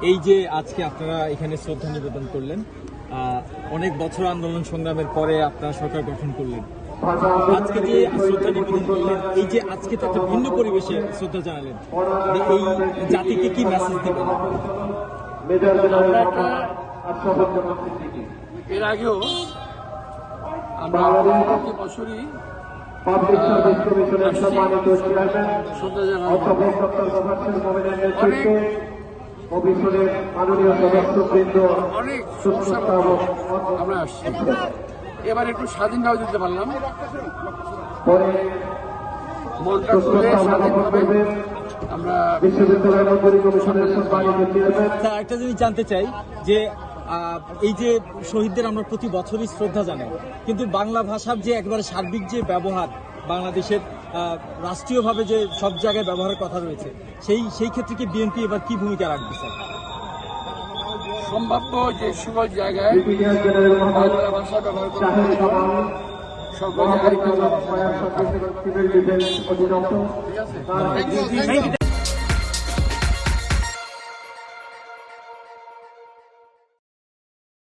এই যে আজকে আপনারা এখানে শ্রদ্ধা নিবেদন করলেন, অনেক বছর আন্দোলন সংগ্রামের পরে আপনারা সরকার গঠন করলেন, আজকে যে শ্রদ্ধা নিবেদন করলেন, এই যে আজকে তো একটা ভিন্ন পরিবেশে শ্রদ্ধা জানালেন, এই জাতিকে কি মেসেজ দেবেন? এর আগেও আমরা প্রতি বছরই শ্রদ্ধা জানাই। অনেক সমস্যা আমরা আসছি, এবার একটু স্বাধীনভাবে দিতে পারলাম, মনটা খুলে স্বাধীনভাবে আমরা। একটা জিনিস জানতে চাই যে এই যে শহীদদের আমরা প্রতি বছরই শ্রদ্ধা জানাই, কিন্তু বাংলা ভাষার যে একবারে সার্বিক যে ব্যবহার বাংলাদেশের রাষ্ট্রীয়ভাবে যে সব জায়গায় ব্যবহারের কথা রয়েছে, সেই ক্ষেত্রে কি বিএনপি এবার কি ভূমিকা রাখবে স্যার? সম্ভাব্য যে সকল জায়গায় বাংলা ভাষা ব্যবহার করা সকল জায়গায় বাংলা ভাষা ব্যবহার করা। ঠিক আছে।